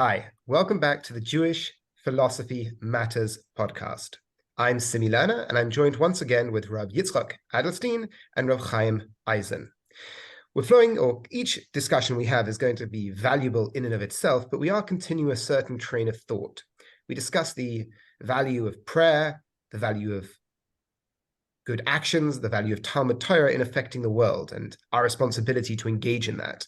Hi, welcome back to the Jewish Philosophy Matters podcast. I'm Simi Lerner, and I'm joined once again with Rav Yitzchak Adelstein and Rav Chaim Eisen. We're flowing, or each discussion we have is going to be valuable in and of itself, but we are continuing a certain train of thought. We discuss the value of prayer, the value of good actions, the value of Talmud Torah in affecting the world, and our responsibility to engage in that.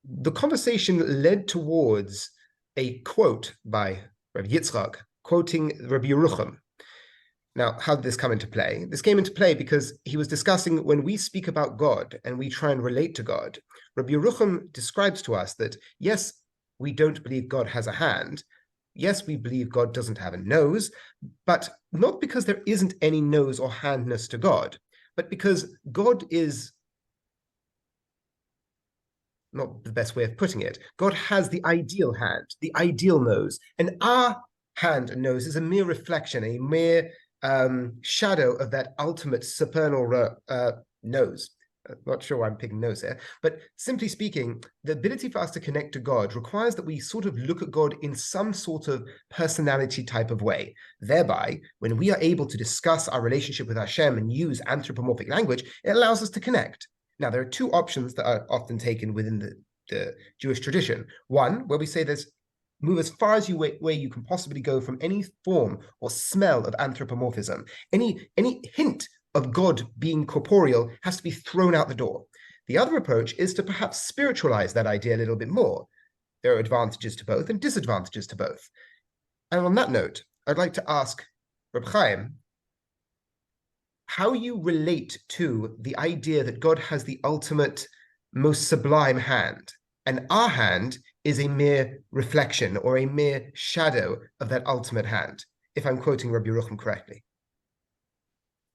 The conversation led towards a quote by Rabbi Yitzchak, quoting Rabbi Yerucham. Now, how did this come into play? This came into play because he was discussing when we speak about God and we try and relate to God, Rabbi Yerucham describes to us that, yes, we don't believe God has a hand. Yes, we believe God doesn't have a nose, but not because there isn't any nose or handness to God, but because God is not the best way of putting it. God has the ideal hand, the ideal nose, and our hand and nose is a mere reflection, a mere shadow of that ultimate supernal nose. I'm not sure why I'm picking nose here, but simply speaking, the ability for us to connect to God requires that we sort of look at God in some sort of personality type of way. Thereby, when we are able to discuss our relationship with Hashem and use anthropomorphic language, it allows us to connect. Now, there are two options that are often taken within the Jewish tradition. One, where we say move as far as where you can possibly go from any form or smell of anthropomorphism. Any hint of God being corporeal has to be thrown out the door. The other approach is to perhaps spiritualize that idea a little bit more. There are advantages to both and disadvantages to both. And on that note, I'd like to ask Reb Chaim how you relate to the idea that God has the ultimate, most sublime hand, and our hand is a mere reflection or a mere shadow of that ultimate hand, if I'm quoting Rabbi Yerucham correctly.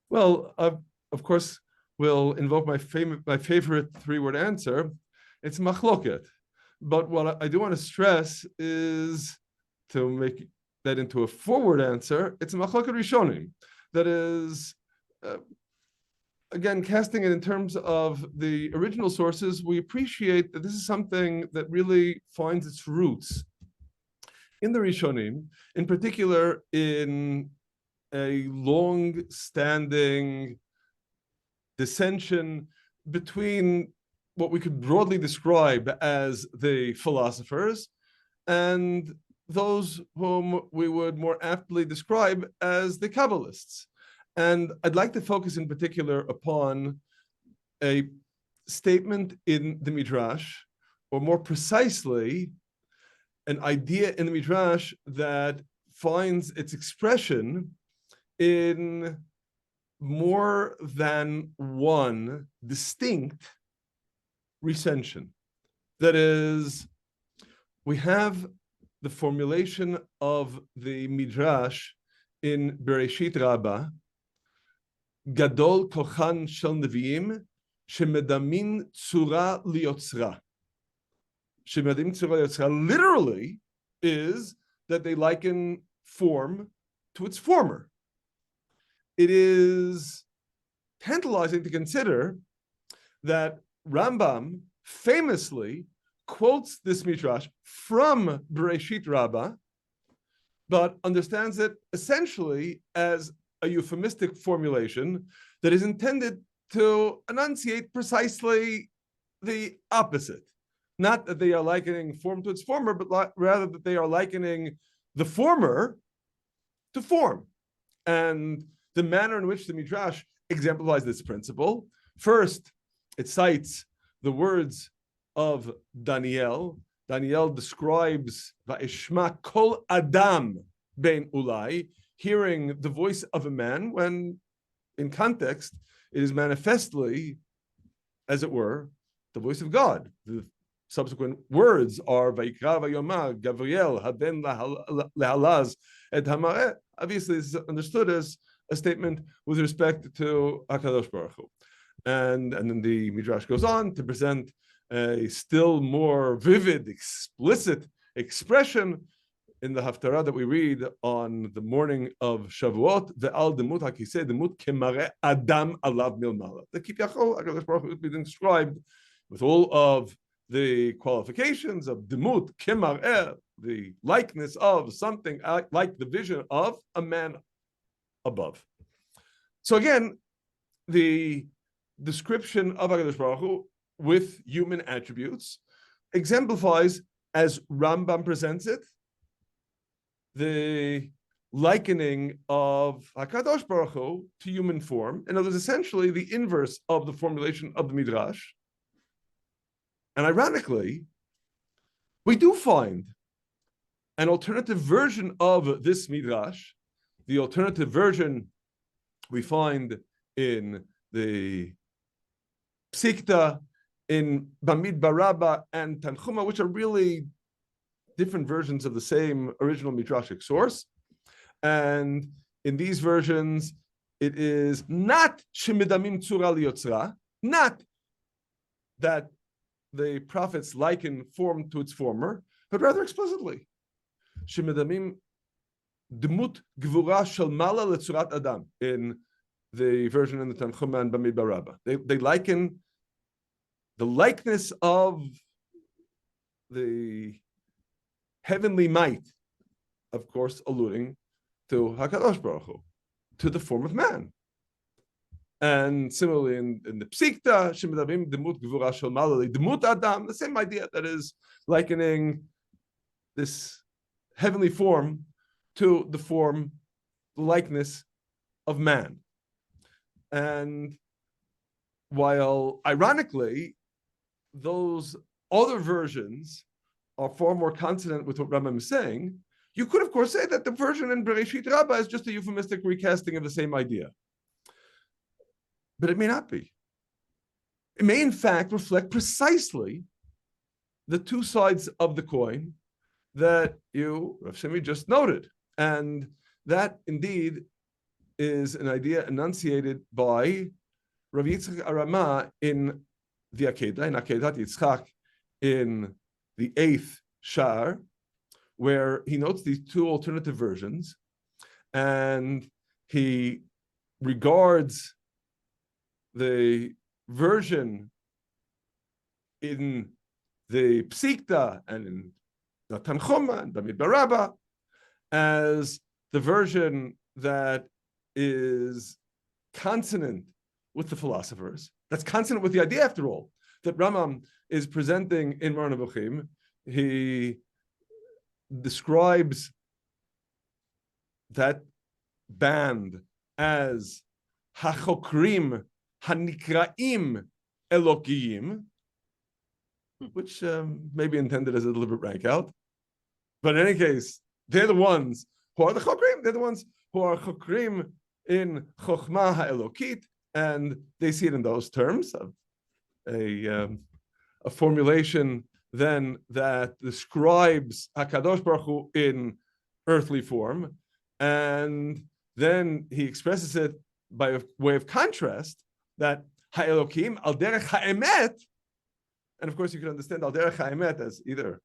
Well, of course, we'll invoke my favorite three-word answer. It's machloket. But what I do want to stress is, to make that into a forward answer, it's a machloket rishonim. That is, again, casting it in terms of the original sources, we appreciate that this is something that really finds its roots in the Rishonim, in particular in a long-standing dissension between what we could broadly describe as the philosophers and those whom we would more aptly describe as the Kabbalists. And I'd like to focus in particular upon a statement in the Midrash, or more precisely, an idea in the Midrash that finds its expression in more than one distinct recension. That is, we have the formulation of the Midrash in Bereshit Rabbah, Gadol kochan shel neviim shemedamin tzura liyotzra. Shemedamin tzura liyotzra literally is that they liken form to its former. It is tantalizing to consider that Rambam famously quotes this Midrash from Bereshit Rabbah, but understands it essentially as a euphemistic formulation that is intended to enunciate precisely the opposite. Not that they are likening form to its former, but rather that they are likening the former to form. And the manner in which the Midrash exemplifies this principle, first, it cites the words of Daniel. Daniel describes Va'eshma kol adam ben ulai, hearing the voice of a man, when in context it is manifestly, as it were, the voice of God. The subsequent words are Vayikra vayomar Gabriel haben lehalaz et hamareh. Obviously, this is understood as a statement with respect to HaKadosh Baruch Hu. And then the Midrash goes on to present a still more vivid, explicit expression in the Haftarah that we read on the morning of Shavuot, Ve'al demut hakiseh demut kemare Adam alav milmala. The Kivyachol, HaKadosh Baruch Hu is being described with all of the qualifications of demut, kimar'eh, the likeness of something like the vision of a man above. So again, the description of HaKadosh Baruch Hu with human attributes exemplifies, as Rambam presents it, the likening of HaKadosh Baruch Hu to human form. In other words, essentially the inverse of the formulation of the Midrash. And ironically, we do find an alternative version of this Midrash. The alternative version we find in the Psikta, in Bamidbar Rabbah and Tanchuma, which are really different versions of the same original Midrashic source. And in these versions, it is not Shemidamim Tzura Liyotzra, not that the prophets liken form to its former, but rather explicitly, Shemidamim Demut Gvura Shel Mala Letzurat Adam, in the version in the Tanchuma and Bamidbar Rabbah. They liken the likeness of the heavenly might, of course, alluding to HaKadosh Baruch Hu, to the form of man. And similarly in the Psikta, Shemidavim Demut Gvura Shel Malali Demut Adam, the same idea, that is likening this heavenly form to the form, the likeness of man. And while ironically, those other versions are far more consonant with what Rambam is saying, you could, of course, say that the version in Bereshit Rabbah is just a euphemistic recasting of the same idea. But it may not be. It may, in fact, reflect precisely the two sides of the coin that you, Rav Shimi, just noted. And that, indeed, is an idea enunciated by Rav Yitzchak Arama in the Akedah, in Akedat Yitzchak, in the 8th Shar, where he notes these two alternative versions, and he regards the version in the Psikta and in the Tanchuma and Bamidbar Rabbah as the version that is consonant with the philosophers. That's consonant with the idea, after all, that Rambam is presenting in Moreh Nevuchim. He describes that band as hachokrim hanikraim elokiyim, which may be intended as a deliberate rank out. But in any case, they're the ones who are the chokrim. They're the ones who are chokrim in chokhmah ha'elokit, and they see it in those terms of a formulation then that describes HaKadosh Baruch Hu in earthly form, and then he expresses it by way of contrast, that ha'elokim al derech ha'emet, and of course you can understand al derech ha'emet as either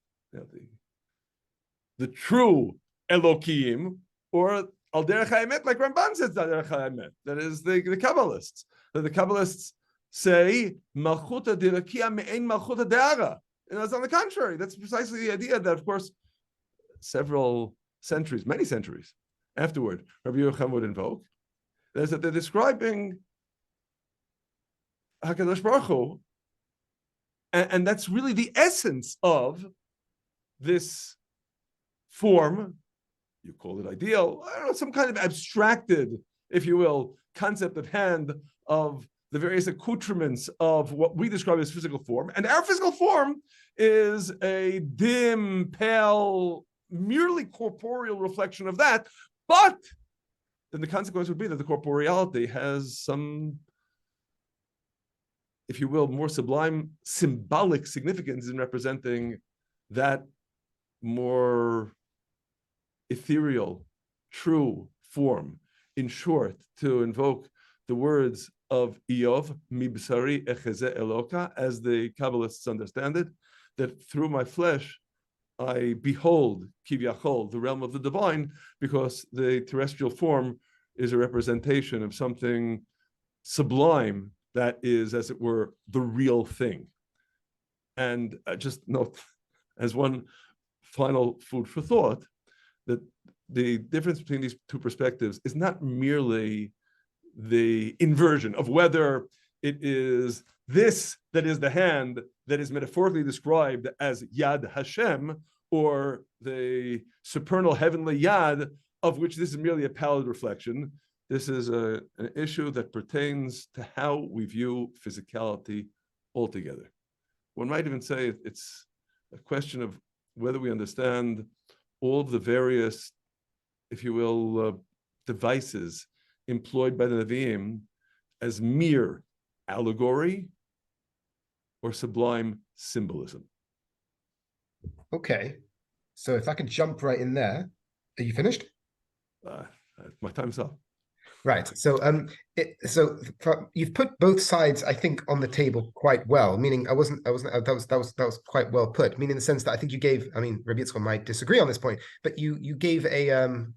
the true Elokim, or al derech ha'emet, like Ramban says, al derech ha'emet. That is the Kabbalists. The Kabbalists say malchuta dirakia me'ein malchuta de'ara. And that's on the contrary. That's precisely the idea that, of course, several centuries, many centuries afterward, Rabbi Yochanan would invoke. Is that they're describing HaKadosh Baruch Hu, and that's really the essence of this form. You call it ideal, I don't know, some kind of abstracted, if you will, concept at hand of the various accoutrements of what we describe as physical form. And our physical form is a dim, pale, merely corporeal reflection of that. But then the consequence would be that the corporeality has some, if you will, more sublime symbolic significance in representing that more ethereal, true form. In short, to invoke the words of Iyov, Mibsari echeze eloka, as the Kabbalists understand it, that through my flesh I behold, kivyachol, the realm of the divine, because the terrestrial form is a representation of something sublime that is, as it were, the real thing. And just note, as one final food for thought, that the difference between these two perspectives is not merely the inversion of whether it is this that is the hand that is metaphorically described as Yad Hashem, or the supernal heavenly Yad, of which this is merely a pallid reflection. This is an issue that pertains to how we view physicality altogether. One might even say it's a question of whether we understand all of the various, if you will, devices employed by the Nevi'im as mere allegory or sublime symbolism. Okay, so if I could jump right in there, are you finished? My time's up. Right. So, you've put both sides, I think, on the table quite well. Meaning, that was quite well put. Meaning, in the sense that I think you gave. I mean, Rabbi Yitzchak might disagree on this point, but you gave a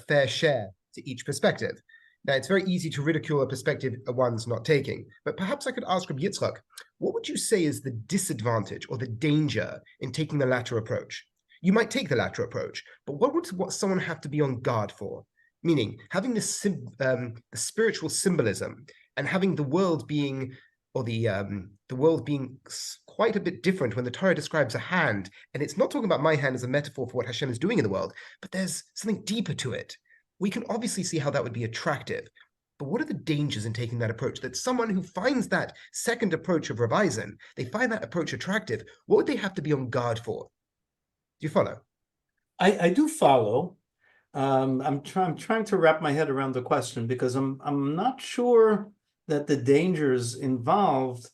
fair share to each perspective. Now, it's very easy to ridicule a perspective one's not taking, but perhaps I could ask Rabbi Yitzchak, what would you say is the disadvantage or the danger in taking the latter approach? You might take the latter approach, but what would someone have to be on guard for? Meaning, having the spiritual symbolism and having the world being, or the world being quite a bit different when the Torah describes a hand, and it's not talking about my hand as a metaphor for what Hashem is doing in the world, but there's something deeper to it. We can obviously see how that would be attractive, but what are the dangers in taking that approach? That someone who finds that second approach of Rav Eisen, they find that approach attractive, what would they have to be on guard for? Do you follow? I do follow. I'm trying to wrap my head around the question, because I'm not sure that the dangers involved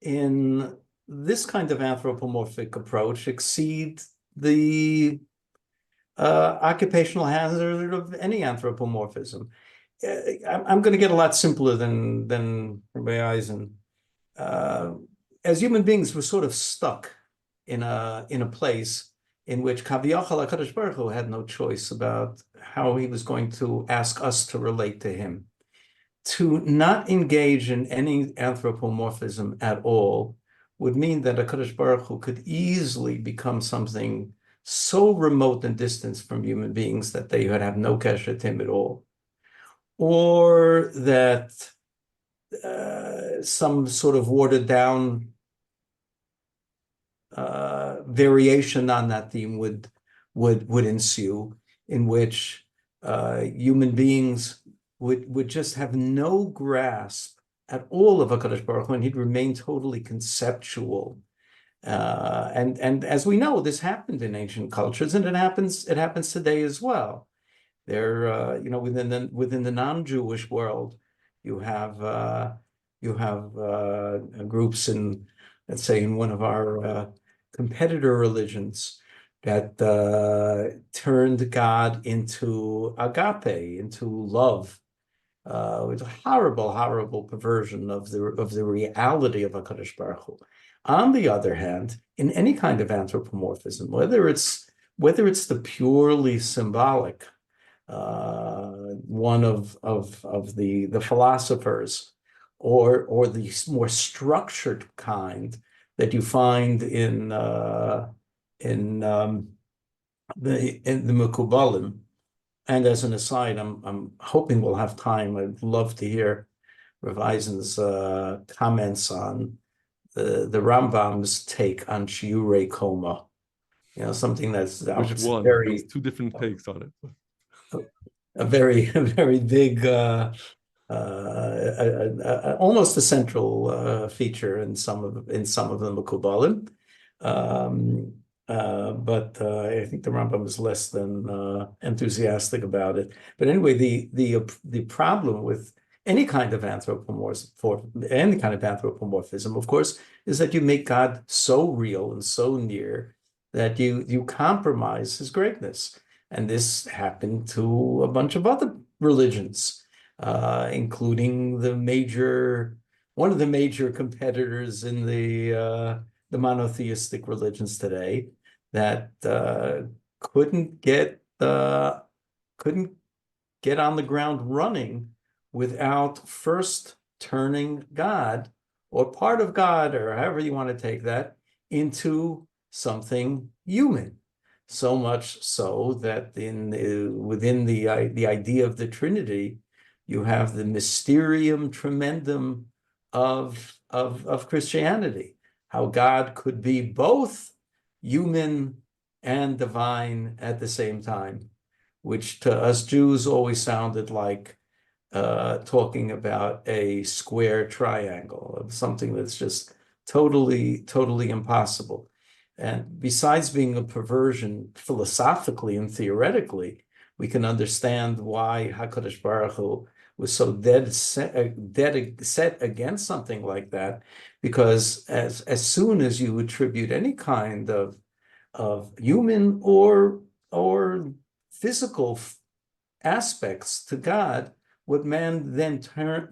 in this kind of anthropomorphic approach exceed the occupational hazard of any anthropomorphism. I'm going to get a lot simpler than Rabbi Eisen. As human beings, we're sort of stuck in a place in which Kaviyachal HaKadosh Baruch Hu had no choice about how he was going to ask us to relate to him. To not engage in any anthropomorphism at all would mean that HaKadosh Baruch Hu could easily become something so remote and distant from human beings that they would have no kesher to him at all. Or that some sort of watered down variation on that theme would ensue, in which human beings would just have no grasp at all of HaKadosh Baruch Hu, and he'd remain totally conceptual. And as we know, this happened in ancient cultures, and it happens today as well. There, within the non-Jewish world, you have groups in, let's say, in one of our competitor religions that turned God into agape, into love, with a horrible perversion of the reality of HaKadosh Baruch Hu. On the other hand, in any kind of anthropomorphism, whether it's the purely symbolic one of the philosophers, or the more structured kind that you find in the Mekubalim. And as an aside, I'm hoping we'll have time. I'd love to hear Rav Eisen's comments on the Rambam's take on Shiurei Koma. Something that's Which one? very, there was two different takes on it. a very big, almost a central feature in some of the Mekubalim. But I think the Rambam is less than enthusiastic about it. But anyway, the problem with any kind of anthropomorphism, of course, is that you make God so real and so near that you compromise his greatness. And this happened to a bunch of other religions, including one of the major competitors in the monotheistic religions today, that couldn't get on the ground running without first turning God, or part of God, or however you want to take that, into something human. So much so that within the idea of the Trinity, you have the mysterium tremendum of Christianity, how God could be both human and divine at the same time, which to us Jews always sounded like talking about a square triangle, of something that's just totally impossible. And besides being a perversion philosophically and theoretically, we can understand why HaKadosh Baruch Hu was so dead set against something like that, because as soon as you attribute any kind of human or physical aspects to God, what man then tends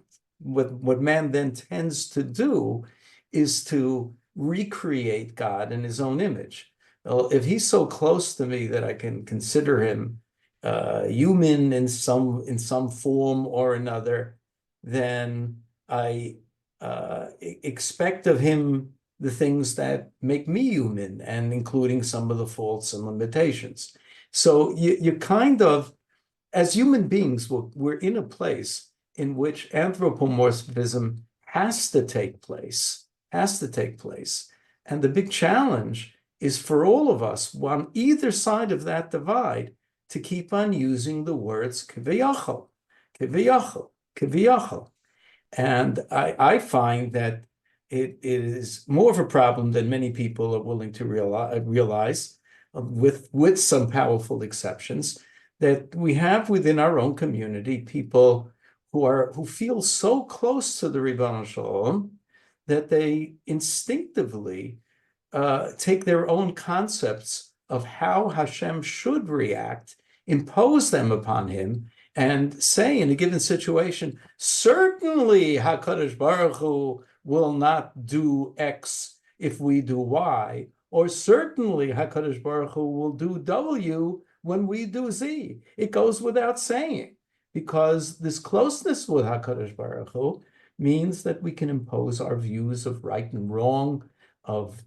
to do is to recreate God in his own image. Well, if he's so close to me that I can consider him human in some form or another, then I expect of him the things that make me human, and including some of the faults and limitations. So you kind of, as human beings, we're in a place in which anthropomorphism has to take place. And the big challenge is for all of us on either side of that divide to keep on using the words kiviyachol. And I find that it is more of a problem than many people are willing to realize, with some powerful exceptions, that we have within our own community people who feel so close to the Ribono Shel Olam that they instinctively take their own concepts of how Hashem should react, impose them upon him, and say in a given situation, certainly HaKadosh Baruch Hu will not do X if we do Y, or certainly HaKadosh Baruch Hu will do W when we do Z. It goes without saying, because this closeness with HaKadosh Baruch Hu means that we can impose our views of right and wrong, of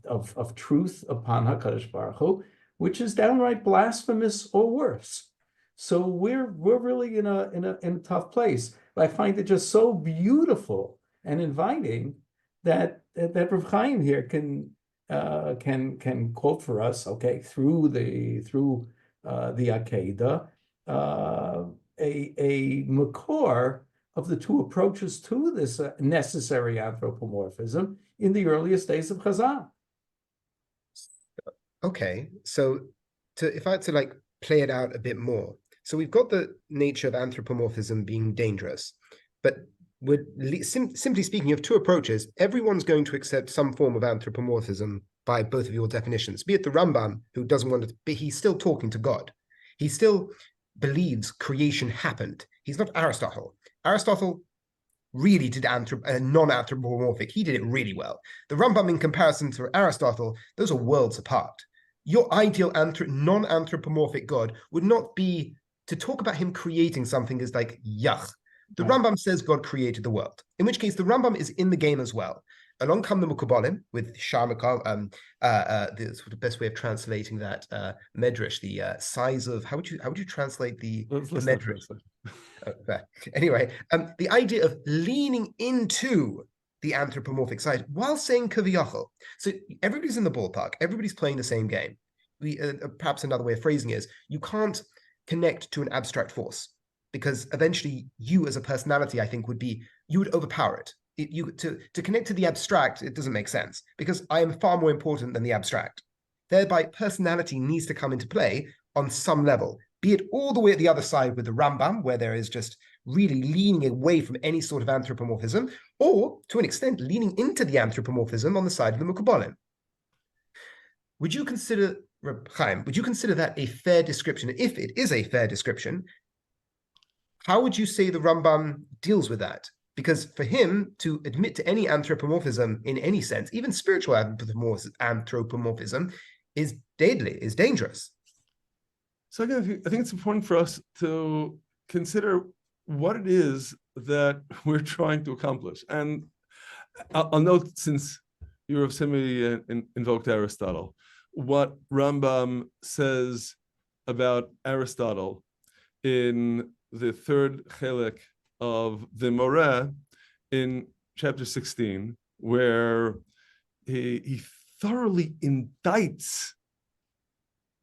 truth upon HaKadosh Baruch Hu, which is downright blasphemous or worse. So we're really in a tough place. But I find it just so beautiful and inviting that Rav Chaim here can quote for us, okay, through the Akedah, a makor of the two approaches to this necessary anthropomorphism in the earliest days of Chazal. Okay, so if I had to like play it out a bit more, so we've got the nature of anthropomorphism being dangerous, but simply speaking, you have two approaches. Everyone's going to accept some form of anthropomorphism by both of your definitions, be it the Rambam, who doesn't want to, but he's still talking to God. He still believes creation happened. He's not Aristotle. Aristotle really did non-anthropomorphic. He did it really well. The Rambam, in comparison to Aristotle, those are worlds apart. Your ideal non-anthropomorphic God would not be to talk about him creating something is like yuck. The Rambam says God created the world, in which case the Rambam is in the game as well. Along come the Mukubalim with Sharmakov, the sort of best way of translating that medrash, the size of how would you translate the medrash? Anyway, the idea of leaning into the anthropomorphic side while saying kaviyachol. So everybody's in the ballpark, everybody's playing the same game. Perhaps another way of phrasing is you can't connect to an abstract force, because eventually you as a personality, I think, you would overpower it. To connect to the abstract, it doesn't make sense, because I am far more important than the abstract. Thereby, personality needs to come into play on some level, be it all the way at the other side with the Rambam, where there is just really leaning away from any sort of anthropomorphism, or to an extent leaning into the anthropomorphism on the side of the Mukubalim. Would you consider, Reb Chaim, that a fair description? If it is a fair description, how would you say the Rambam deals with that? Because for him to admit to any anthropomorphism in any sense, even spiritual anthropomorphism, is deadly, is dangerous. So again, I think it's important for us to consider what it is that we're trying to accomplish. And I'll note, since Rav Simi invoked Aristotle. What Rambam says about Aristotle in the third chelik of the Moreh in chapter 16, where he thoroughly indicts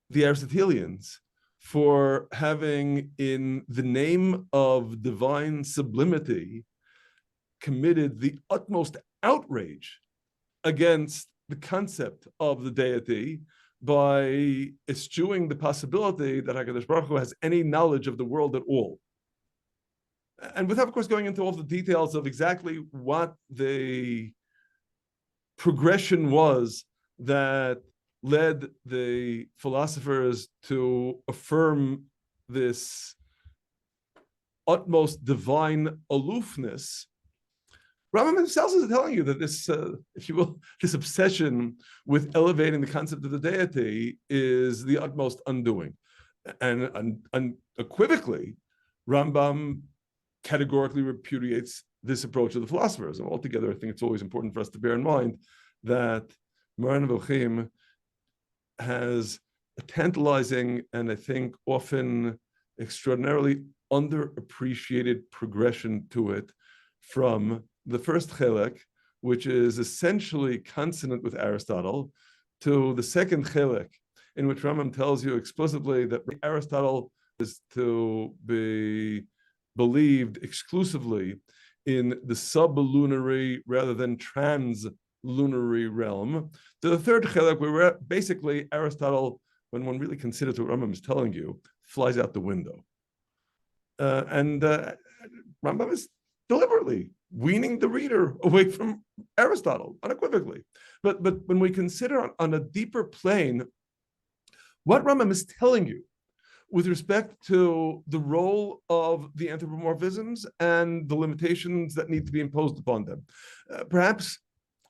the Aristotelians for having, in the name of divine sublimity, committed the utmost outrage against the concept of the deity by eschewing the possibility that HaKadosh Baruch Hu has any knowledge of the world at all. And without, of course, going into all the details of exactly what the progression was that led the philosophers to affirm this utmost divine aloofness, Rambam himself is telling you that this, if you will, this obsession with elevating the concept of the deity is the utmost undoing. And unequivocally, Rambam categorically repudiates this approach of the philosophers. And altogether, I think it's always important for us to bear in mind that Moran Nevuchim has a tantalizing and I think often extraordinarily underappreciated progression to it from the first chelik, which is essentially consonant with Aristotle, to the second chelik, in which Rambam tells you explicitly that Aristotle is to be believed exclusively in the sublunary rather than translunary realm. To the third chelik, where basically Aristotle, when one really considers what Rambam is telling you, flies out the window. And Rambam is deliberately weaning the reader away from Aristotle, unequivocally. But when we consider on a deeper plane what Rambam is telling you with respect to the role of the anthropomorphisms and the limitations that need to be imposed upon them, perhaps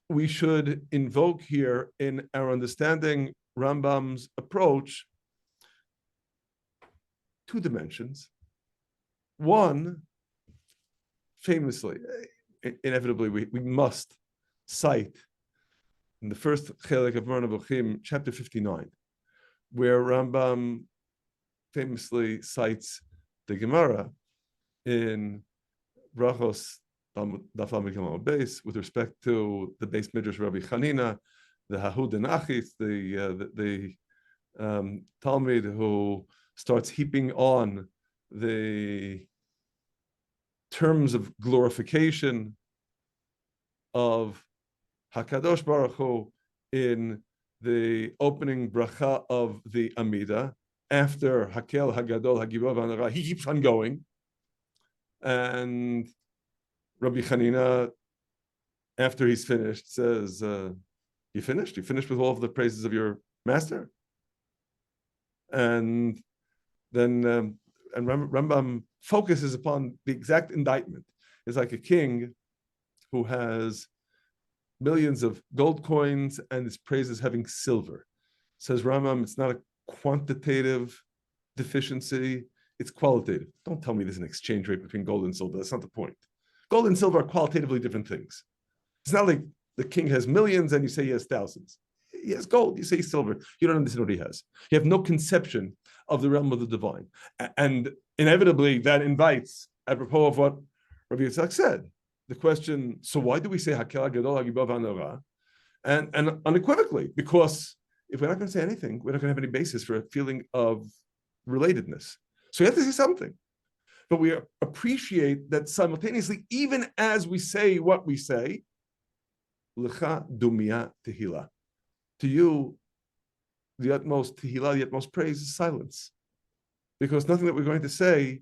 we should invoke here in our understanding Rambam's approach two dimensions. One, famously, inevitably, we must cite in the first chelik of Moran Nevuchim, chapter 59, where Rambam famously cites the Gemara in Brachos Daf Lamed Beis with respect to the Beis Midrash Rabbi Chanina, the Hahud and Achis, the Talmud who starts heaping on the terms of glorification of HaKadosh Baruch Hu in the opening bracha of the Amida. After Hakel, Hagadol, Hagibor, Vanara, he keeps on going. And Rabbi Chanina, after he's finished, says, you finished? You finished with all of the praises of your master? And then and Rambam focuses upon the exact indictment. It's like a king who has millions of gold coins and is praised as having silver. Says Rambam, it's not a quantitative deficiency, it's qualitative. Don't tell me there's an exchange rate between gold and silver. That's not the point. Gold and silver are qualitatively different things. It's not like the king has millions and you say he has thousands. He has gold, you say silver. You don't understand what he has. You have no conception of the realm of the divine. And inevitably that invites, apropos of what Rabbi Yitzhak said, the question, so why do we say Hakel Gadol Hagibor Vanora? And unequivocally, because if we're not going to say anything, we're not going to have any basis for a feeling of relatedness. So we have to say something. But we appreciate that simultaneously, even as we say what we say, L'cha dumia tehila. To you, the utmost tehillah, the utmost praise is silence. Because nothing that we're going to say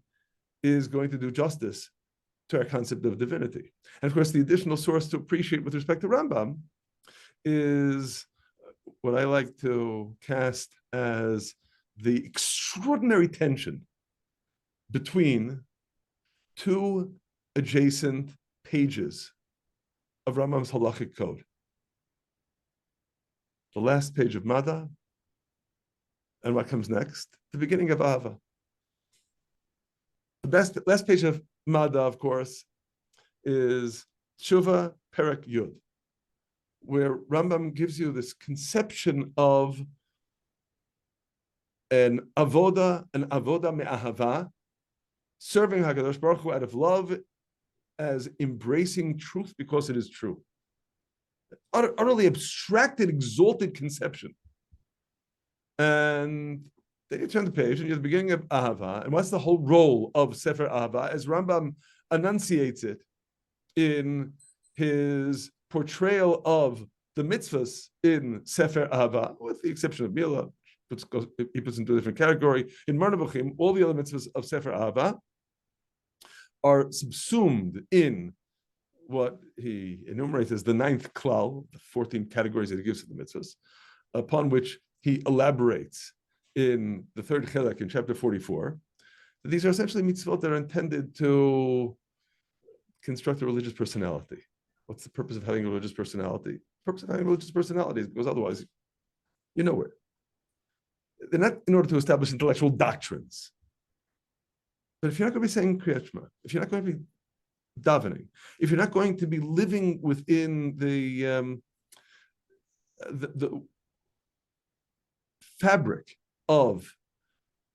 is going to do justice to our concept of divinity. And of course, the additional source to appreciate with respect to Rambam is what I like to cast as the extraordinary tension between two adjacent pages of Rambam's halachic code. The last page of Mada, and what comes next? The beginning of Ahava. The last page of Mada, of course, is Tshuva Perek Yud, where Rambam gives you this conception of an avoda me'ahava, serving HaKadosh Baruch Hu out of love, as embracing truth because it is true. Utterly abstracted, exalted conception. And then you turn the page and you're at the beginning of Ahava. And what's the whole role of Sefer Ahava as Rambam enunciates it in his portrayal of the mitzvahs in Sefer Ahava, with the exception of Milah, he puts into a different category. In Mar Nevuchim, all the other mitzvahs of Sefer Ahava are subsumed in what he enumerates as the 9th klal, the 14 categories that he gives to the mitzvahs, upon which he elaborates in the 3rd chelek in chapter 44. These are essentially mitzvot that are intended to construct a religious personality. What's the purpose of having a religious personality? The purpose of having a religious personality is because otherwise you're nowhere. They're not in order to establish intellectual doctrines. But if you're not going to be saying Kriyat Shema, if you're not going to be davening, if you're not going to be living within the fabric of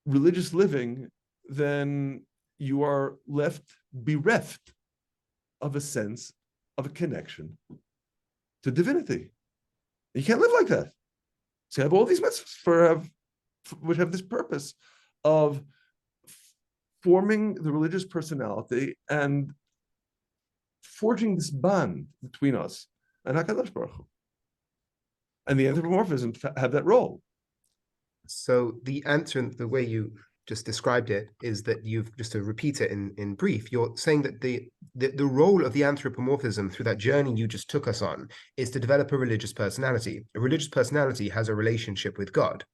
religious living, then you are left bereft of a sense of a connection to divinity. You can't live like that. So you have all these mitzvahs which have this purpose of forming the religious personality and forging this bond between us and HaKadosh Baruch Hu. And the anthropomorphisms have that role. So the answer, the way you just described it, is that you've, just to repeat it in brief, you're saying that the role of the anthropomorphism through that journey you just took us on is to develop a religious personality. A religious personality has a relationship with God,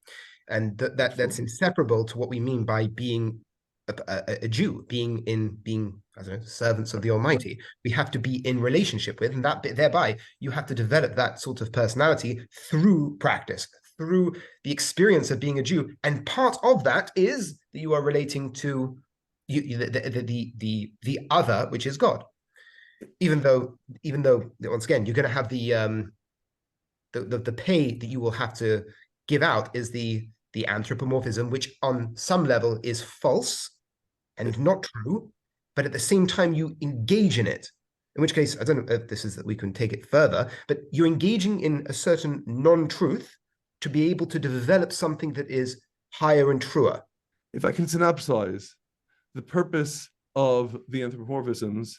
and that's inseparable to what we mean by being a Jew, being I don't know, servants of the Almighty. We have to be in relationship with, and that thereby you have to develop that sort of personality through practice, through the experience of being a Jew. And part of that is that you are relating to the other, which is God. Even though once again you're going to have the pay that you will have to give out is the anthropomorphism, which on some level is false and not true, but at the same time you engage in it. In which case, I don't know if this is that we can take it further, but you're engaging in a certain non-truth to be able to develop something that is higher and truer. If I can synopsize, the purpose of the anthropomorphisms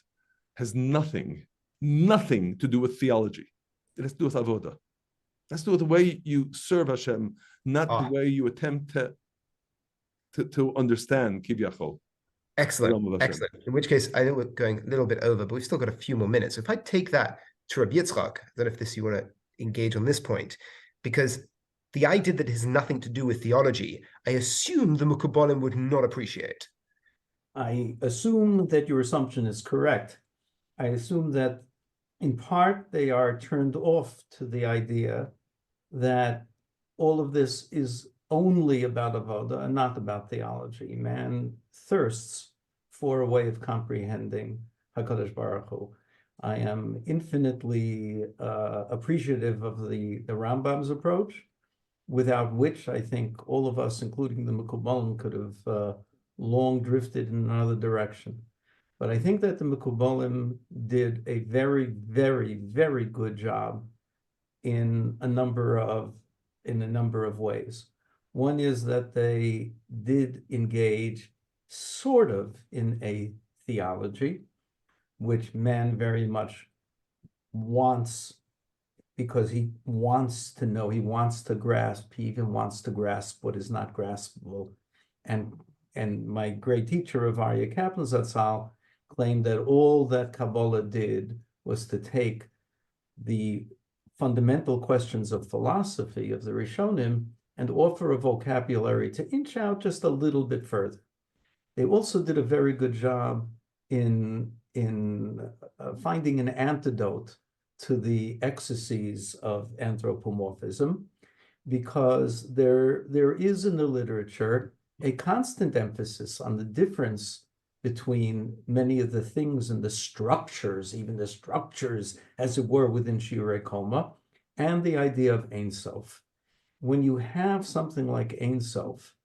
has nothing to do with theology. It has to do with avoda. It has to do with the way you serve Hashem, not the way you attempt to understand Kivyachol. Excellent, excellent. In which case, I know we're going a little bit over, but we've still got a few more minutes. So if I take that to Rabbi Yitzchak, I don't know if you want to engage on this point, because the idea that it has nothing to do with theology, I assume the Mukubalim would not appreciate. I assume that your assumption is correct. I assume that in part they are turned off to the idea that all of this is only about avoda and not about theology. Man thirsts for a way of comprehending HaKadosh Baruch Hu. I am infinitely appreciative of the Rambam's approach, without which I think all of us, including the Mekubalim, could have long drifted in another direction. But I think that the Mekubalim did a very, very, very good job in a number of ways. One is that they did engage sort of in a theology, which man very much wants, because he wants to know, he wants to grasp, he even wants to grasp what is not graspable. And my great teacher of Aryeh Kaplan Zatzal claimed that all that Kabbalah did was to take the fundamental questions of philosophy of the Rishonim and offer a vocabulary to inch out just a little bit further. They also did a very good job in finding an antidote to the excesses of anthropomorphism, because there is in the literature a constant emphasis on the difference between many of the things and the structures, even the structures, as it were, within Shiurei Koma, and the idea of Ein Sof. When you have something like Ein Sof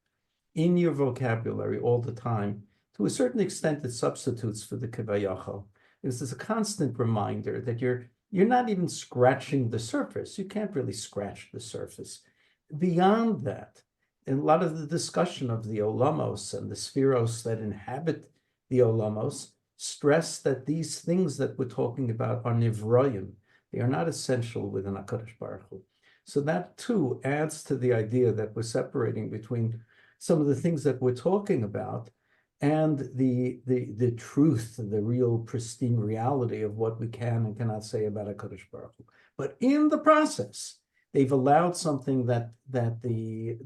in your vocabulary all the time, to a certain extent, it substitutes for the Kivayachal. It's a constant reminder that you're not even scratching the surface. You can't really scratch the surface. Beyond that, in a lot of the discussion of the Olamos and the Spheros that inhabit the Olamos stress that these things that we're talking about are nivroyim. They are not essential within HaKadosh Baruch Hu. So that too adds to the idea that we're separating between some of the things that we're talking about and the truth, the real pristine reality of what we can and cannot say about HaKadosh Baruch Hu. But in the process, they've allowed something that the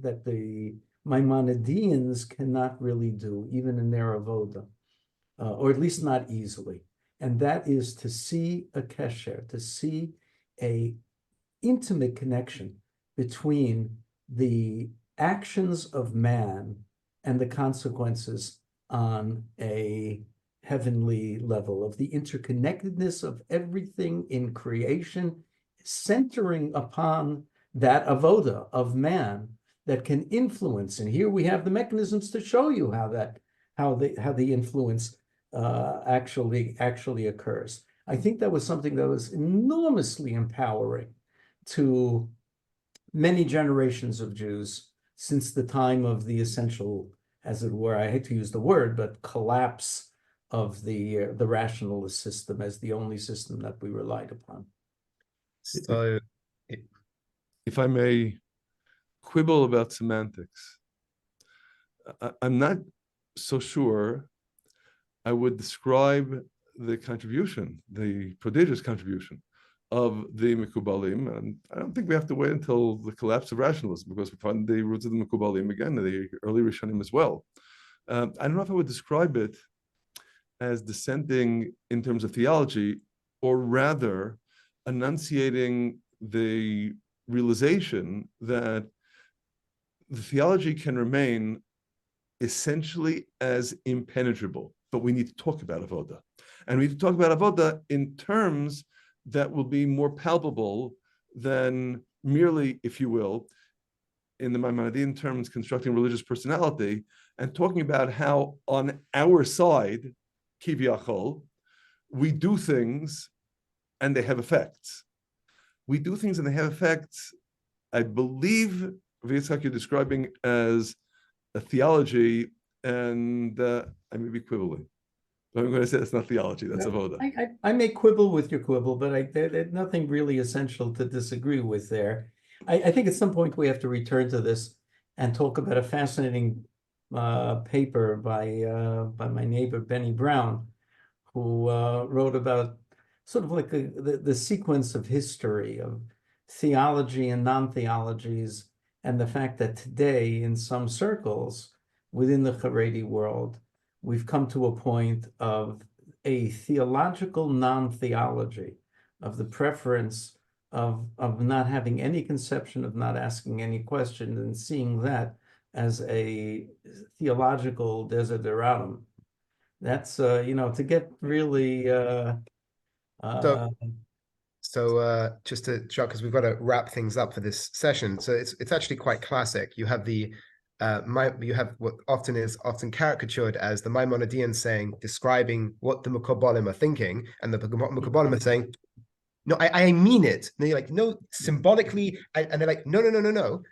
Maimonideans cannot really do, even in their avoda, or at least not easily. And that is to see a kesher, to see a intimate connection between the actions of man and the consequences on a heavenly level, of the interconnectedness of everything in creation, centering upon that avoda of man that can influence. And here we have the mechanisms to show you how the influence actually occurs. I think that was something that was enormously empowering to many generations of Jews since the time of the essential, as it were, I hate to use the word, but collapse of the rationalist system as the only system that we relied upon. So, if I may quibble about semantics, I'm not so sure I would describe the contribution, the prodigious contribution of the Mekubalim, and I don't think we have to wait until the collapse of rationalism, because we find the roots of the Mekubalim again, the early Rishonim as well. I don't know if I would describe it as dissenting in terms of theology, or rather enunciating the realization that the theology can remain essentially as impenetrable, but we need to talk about avoda. And we need to talk about avoda in terms that will be more palpable than merely, if you will, in the Maimonidean terms, constructing religious personality and talking about how on our side, kivyachol, we do things and they have effects. We do things and they have effects, I believe, Yitzhak, you're describing as a theology, and I may be quibbling. But I'm going to say it's not theology, that's avoda. I may quibble with your quibble, but there's nothing really essential to disagree with there. I think at some point we have to return to this and talk about a fascinating paper by my neighbor Benny Brown, who wrote about sort of like the sequence of history of theology and non-theologies, and the fact that today in some circles within the Haredi world, we've come to a point of a theological non-theology, of the preference of not having any conception, of not asking any question, and seeing that as a theological desideratum. That's to get really So just to Chuck, because we've got to wrap things up for this session. So it's actually quite classic. You have you have what is often caricatured as the Maimonideans saying, describing what the Mekubalim are thinking, and the Mekubalim are saying, no, I mean it. And you're like, no, symbolically, and they're like, no.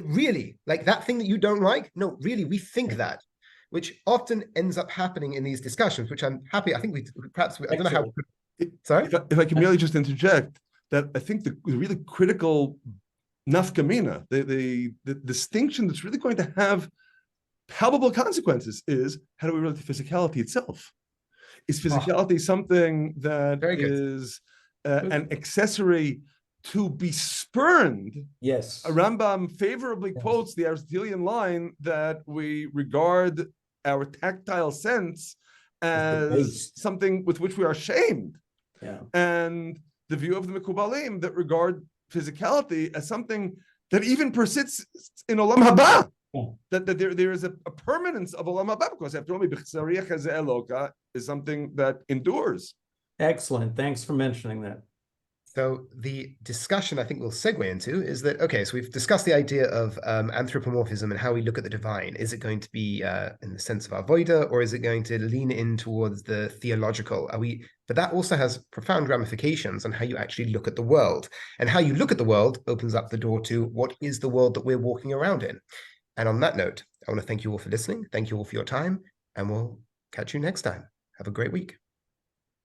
Really, like that thing that you don't like? No, really, we think that, which often ends up happening in these discussions, which I'm happy. I think I don't know how. Sorry? If I can merely just interject, that I think the really critical nafkamina, the distinction that's really going to have palpable consequences is, how do we relate to physicality itself? Is physicality something that is an accessory to be spurned? Yes. Rambam favorably quotes the Aristotelian line that we regard our tactile sense as something with which we are shamed. Yeah. And the view of the Mekubalim that regard physicality as something that even persists in Olam Haba. That there is a permanence of Olam Haba, because after all, B'chsariach Hazeh Eloka is something that endures. Excellent. Thanks for mentioning that. So the discussion I think we'll segue into is that, okay, so we've discussed the idea of anthropomorphism and how we look at the divine. Is it going to be in the sense of our voida, or is it going to lean in towards the theological? But that also has profound ramifications on how you actually look at the world. And how you look at the world opens up the door to what is the world that we're walking around in. And on that note, I want to thank you all for listening. Thank you all for your time, and we'll catch you next time. Have a great week.